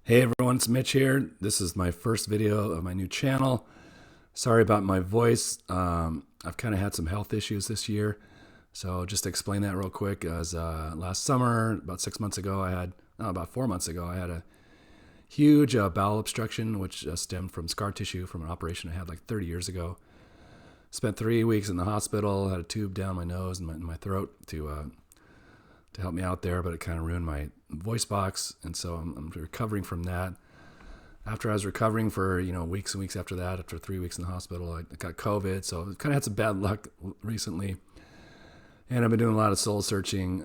Hey everyone, it's Mitch here. This is my first video of my new channel. Sorry about my voice. I've kind of had some health issues this year. So just to explain that real quick, as last summer, about 6 months ago, about 4 months ago, I had a huge bowel obstruction, which stemmed from scar tissue from an operation I had like 30 years ago. Spent 3 weeks in the hospital, had a tube down my nose and my throat to help me out there, but it kind of ruined my voice box, and so I'm recovering from that. After I was recovering for weeks and weeks after that, after 3 weeks in the hospital, I got COVID, so I kind of had some bad luck recently, and I've been doing a lot of soul searching,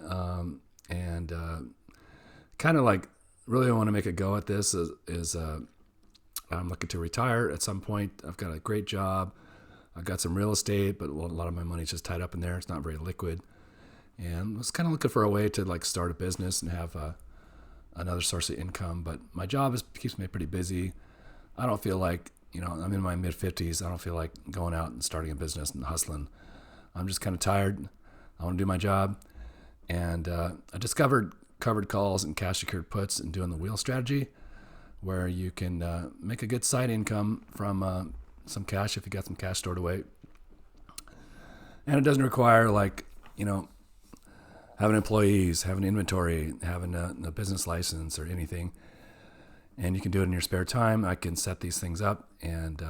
and kind of like really want to make a go at this. I'm looking to retire at some point. I've got a great job. I've got some real estate, but a lot of my money's just tied up in there. It's not very liquid. And I was kind of looking for a way to like start a business and have another source of income. But my job keeps me pretty busy. I don't feel like, I'm in my mid 50s. I don't feel like going out and starting a business and hustling. I'm just kind of tired. I want to do my job. And I discovered covered calls and cash secured puts and doing the wheel strategy, where you can make a good side income from some cash if you got some cash stored away. And it doesn't require having employees, having inventory, having a business license or anything. And you can do it in your spare time. I can set these things up and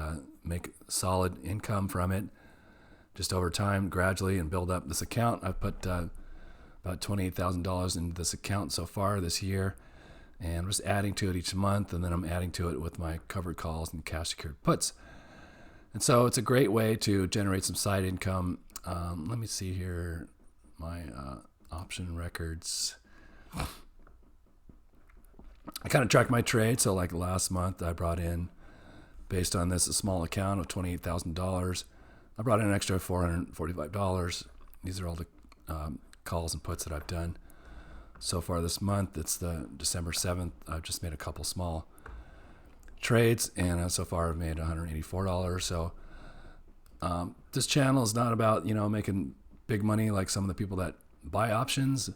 make solid income from it just over time, gradually, and build up this account. I've put about $28,000 into this account so far this year, and I'm just adding to it each month, and then I'm adding to it with my covered calls and cash secured puts. And so it's a great way to generate some side income. Let me see here, my option records. I kind of track my trade. So like last month, I brought in, based on this, a small account of $28,000. I brought in an extra $445. These are all the calls and puts that I've done so far this month. It's the December 7th. I've just made a couple small trades, and so far I've made $184. So this channel is not about making big money like some of the people that buy options.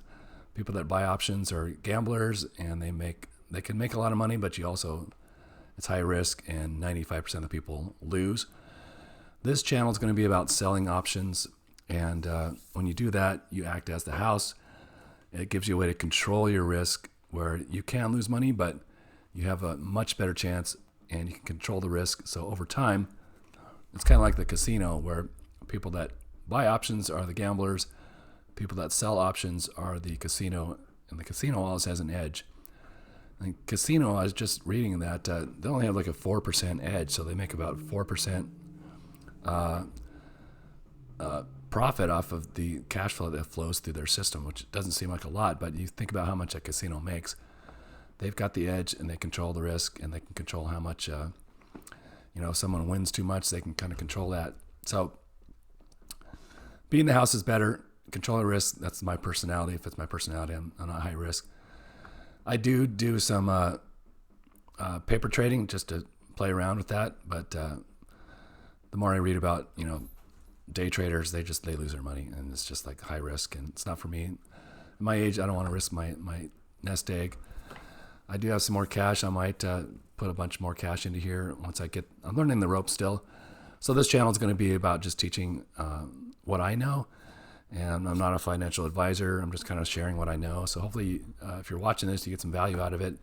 People that buy options are gamblers, and they can make a lot of money, but it's high risk, and 95% of the people lose. This channel is going to be about selling options, and when you do that, you act as the house. It gives you a way to control your risk, where you can lose money, but you have a much better chance, and you can control the risk. So over time, it's kind of like the casino, where people that buy options are the gamblers. People that sell options are the casino, and the casino always has an edge. And casino, I was just reading that they only have like a 4% edge, so they make about 4% profit off of the cash flow that flows through their system, which doesn't seem like a lot, but you think about how much a casino makes. They've got the edge, and they control the risk, and they can control how much, if someone wins too much, they can kind of control that. So being the house is better. Control the risk. That's my personality. If it's my personality, I'm not high risk. I do some paper trading just to play around with that. But the more I read about, day traders, they lose their money, and it's just like high risk, and it's not for me. At my age, I don't want to risk my nest egg. I do have some more cash. I might put a bunch more cash into here once I'm learning the ropes still. So this channel is going to be about just teaching what I know. And I'm not a financial advisor. I'm just kind of sharing what I know. So hopefully, if you're watching this, you get some value out of it.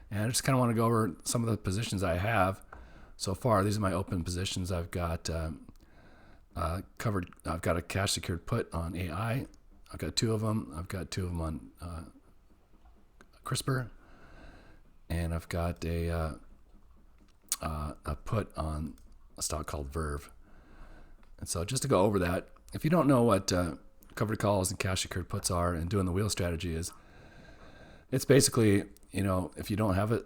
And I just kind of want to go over some of the positions I have so far. These are my open positions. I've got covered. I've got a cash secured put on AI. I've got two of them. I've got two of them on CRISPR, and I've got a put on a stock called Verve. And so just to go over that, if you don't know what covered calls and cash secured puts are, and doing the wheel strategy is, it's basically, if you don't have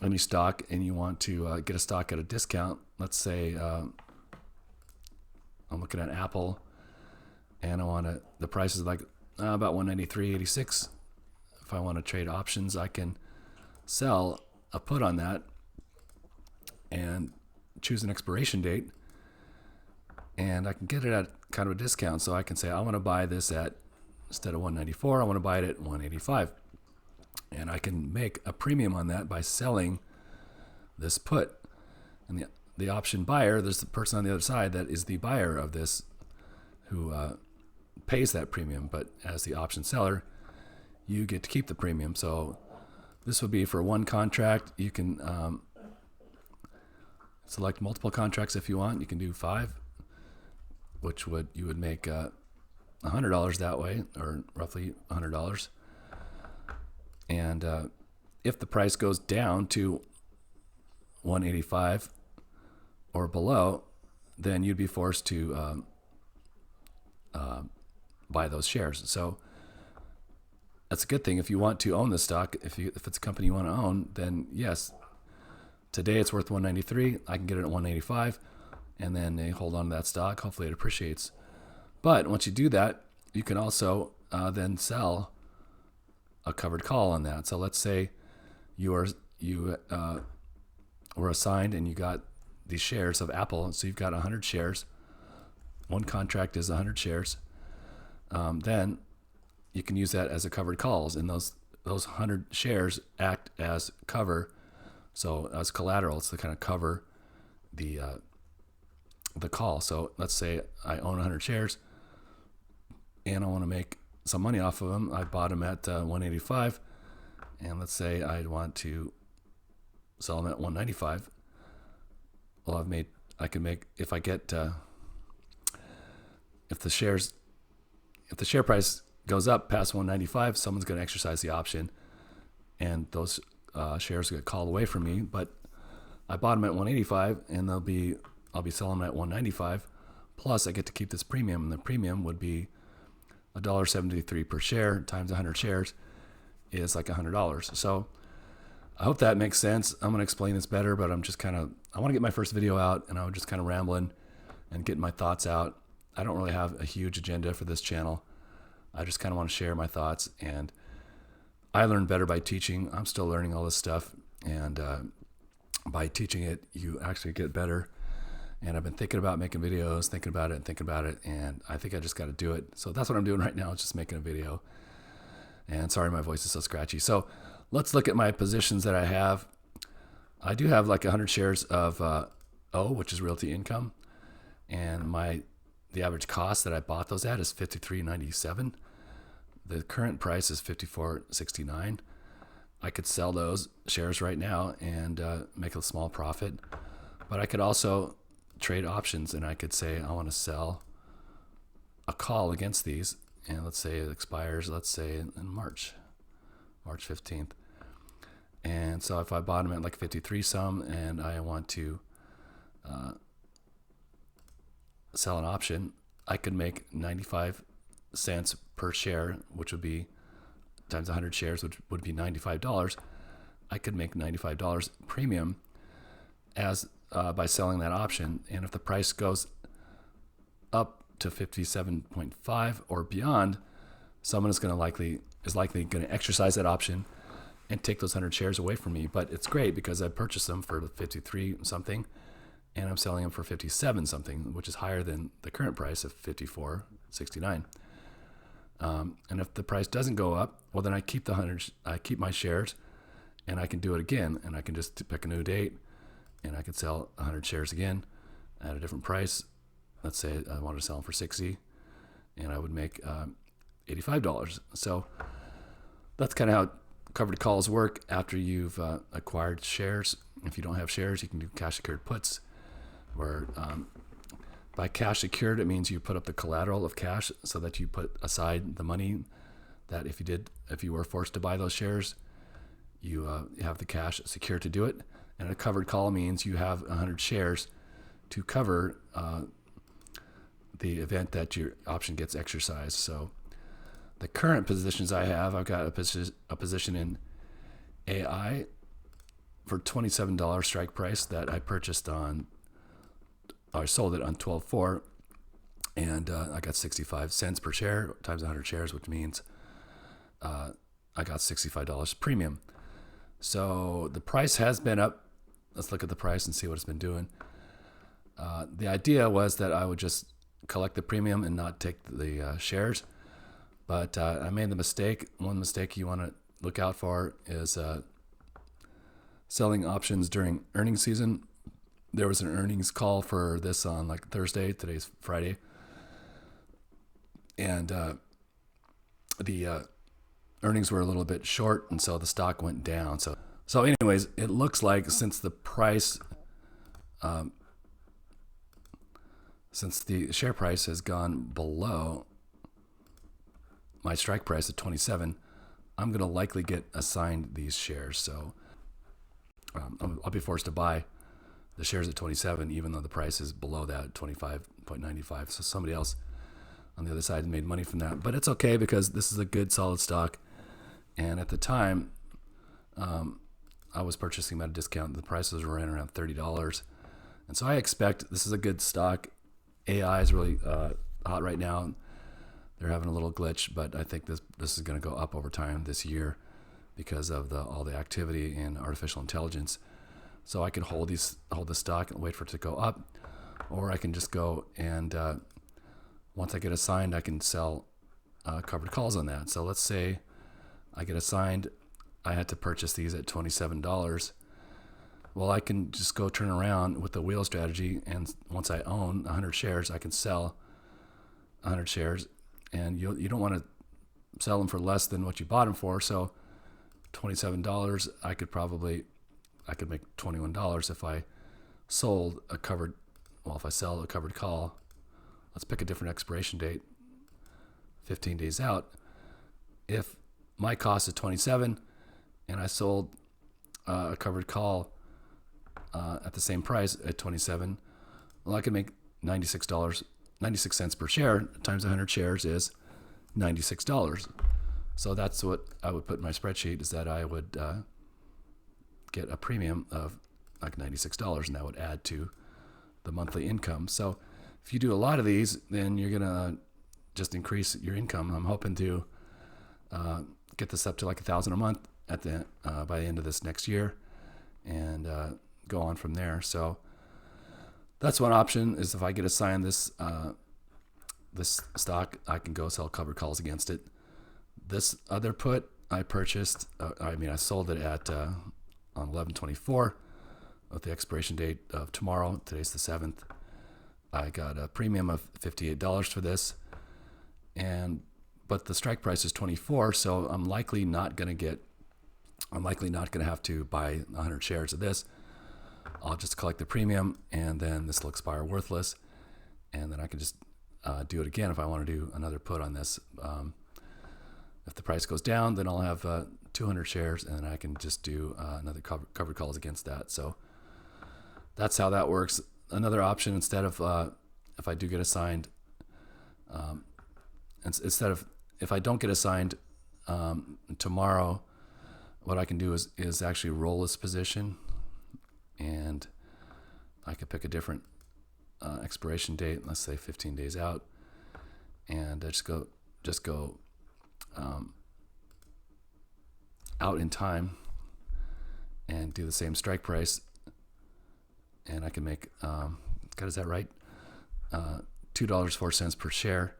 any stock and you want to get a stock at a discount, let's say I'm looking at Apple, and the price is like about $193.86. If I want to trade options, I can sell a put on that and choose an expiration date, and I can get it at kind of a discount. So I can say, I want to buy this at, instead of $194, I want to buy it at $185. And I can make a premium on that by selling this put. And the option buyer, there's the person on the other side that is the buyer of this who pays that premium. But as the option seller, you get to keep the premium. So this would be for one contract. You can select multiple contracts if you want. You can do 5, which you would make $100 that way, or roughly $100. And if the price goes down to 185 or below, then you'd be forced to buy those shares. So that's a good thing. If you want to own the stock, if it's a company you want to own, then yes, today it's worth 193. I can get it at 185, and then they hold on to that stock. Hopefully it appreciates. But once you do that, you can also then sell a covered call on that. So let's say you were assigned and you got these shares of Apple. So you've got 100 shares. One contract is 100 shares. Then you can use that as a covered calls, and those 100 shares act as cover. So as collateral, it's to kind of cover the call. So let's say I own 100 shares and I want to make some money off of them. I bought them at 185, and let's say I want to sell them at 195. Well, I can make, if the share price goes up past 195, someone's going to exercise the option, and those shares get called away from me. But I bought them at 185, and I'll be selling them at 195. Plus, I get to keep this premium, and the premium would be $1.73 per share times 100 shares is like $100. So I hope that makes sense. I'm going to explain this better, but I want to get my first video out, and I was just kind of rambling and getting my thoughts out. I don't really have a huge agenda for this channel. I just kind of want to share my thoughts, and I learn better by teaching. I'm still learning all this stuff, and by teaching it, you actually get better. And I've been thinking about making videos, thinking about it, and I think I just got to do it. So that's what I'm doing right now, is just making a video. And sorry, my voice is so scratchy. So let's look at my positions that I have. I do have like 100 shares of O, which is Realty Income, and the average cost that I bought those at is $53.97. The current price is $54.69. I could sell those shares right now and make a small profit, but I could also trade options, and I could say I want to sell a call against these, and let's say it expires, let's say in March 15th. And so if I bought them at like 53 some, and I want to sell an option, I could make 95 cents per share, which would be times 100 shares, which would be $95. I could make $95 premium as by selling that option. And if the price goes up to 57.5 or beyond, someone is likely going to exercise that option and take those 100 shares away from me. But it's great because I purchased them for 53 something, and I'm selling them for 57 something, which is higher than the current price of 54.69. And if the price doesn't go up, well, then I keep my shares, and I can do it again, and I can just pick a new date, and I could sell 100 shares again at a different price. Let's say I wanted to sell them for 60, and I would make $85. So that's kind of how covered calls work after you've acquired shares. If you don't have shares, you can do cash secured puts, where by cash secured, it means you put up the collateral of cash so that you put aside the money that if you were forced to buy those shares, you have the cash secured to do it. And a covered call means you have 100 shares to cover the event that your option gets exercised. So the current positions I've got a position in AI for $27 strike price that I purchased I sold it on 12/4, and I got 65 cents per share times 100 shares, which means I got $65 premium. So the price has been up. Let's look at the price and see what it's been doing. The idea was that I would just collect the premium and not take the shares, but I made the mistake. One mistake you want to look out for is selling options during earnings season. There was an earnings call for this on like Thursday. Today's Friday. And the earnings were a little bit short, and so the stock went down. So anyways, it looks like since the price, since the share price has gone below my strike price at 27, I'm going to likely get assigned these shares. So I'll be forced to buy the shares at 27, even though the price is below that, 25.95. So somebody else on the other side made money from that. But it's okay because this is a good, solid stock. And at the time, I was purchasing them at a discount. The prices were around $30. And so I expect this is a good stock. AI is really hot right now. They're having a little glitch, but I think this is going to go up over time this year because of all the activity in artificial intelligence. So I can hold this stock and wait for it to go up, or I can just go and once I get assigned, I can sell covered calls on that. So let's say I get assigned, I had to purchase these at $27. Well, I can just go turn around with the wheel strategy, and once I own 100 shares, I can sell 100 shares, and you don't want to sell them for less than what you bought them for. So $27, I could make $21 if I sold a covered, well, if I sell a covered call. Let's pick a different expiration date, 15 days out. If my cost is 27 and I sold a covered call at the same price at 27, well, I can make $96, 96 cents per share times 100 shares is $96. So that's what I would put in my spreadsheet, is that I would get a premium of like $96, and that would add to the monthly income. So if you do a lot of these, then you're gonna just increase your income. I'm hoping to get this up to like $1,000 a month at the by the end of this next year, and go on from there. So that's one option, is if I get assigned this this stock, I can go sell covered calls against it. This other put I purchased, I sold it at on 11/24 with the expiration date of tomorrow. Today's the 7th. I got a premium of $58 for this, but the strike price is 24, so I'm likely not going to have to buy 100 shares of this. I'll just collect the premium, and then this will expire worthless, and then I can just do it again if I want to do another put on this. If the price goes down, then I'll have 200 shares, and then I can just do another covered calls against that. So that's how that works. Another option, instead of if I do get assigned, if I don't get assigned tomorrow, what I can do is actually roll this position, and I could pick a different expiration date. Let's say 15 days out, and just go out in time and do the same strike price, and I can make God, is that right? $2.04 per share.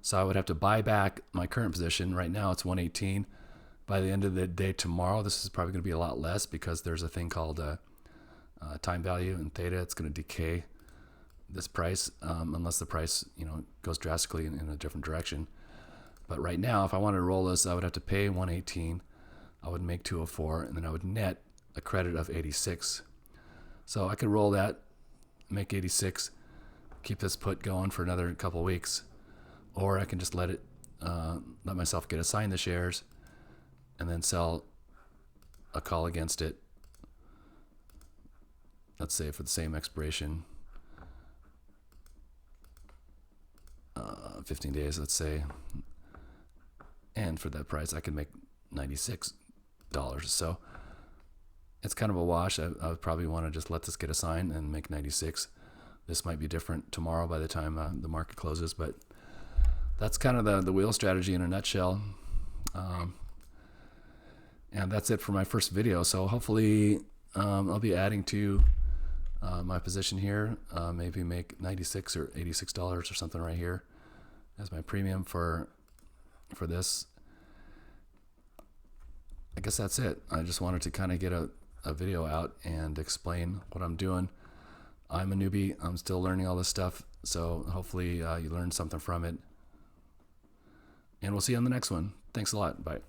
So I would have to buy back my current position. Right now it's 118. By the end of the day tomorrow, this is probably going to be a lot less, because there's a thing called time value in theta. It's going to decay this price unless the price goes drastically in a different direction. But right now, if I wanted to roll this, I would have to pay 118. I would make 204, and then I would net a credit of 86. So I could roll that, make 86, keep this put going for another couple weeks, or I can just let myself get assigned the shares, and then sell a call against it. Let's say for the same expiration, 15 days, let's say, and for that price, I can make $96. So it's kind of a wash. I would probably want to just let this get assigned and make 96. This might be different tomorrow by the time the market closes, but that's kind of the wheel strategy in a nutshell. And that's it for my first video. So hopefully I'll be adding to my position here, maybe make $96 or $86 or something right here as my premium for this. I guess that's it. I just wanted to kind of get a video out and explain what I'm doing. I'm a newbie. I'm still learning all this stuff. So hopefully you learned something from it. And we'll see you on the next one. Thanks a lot. Bye.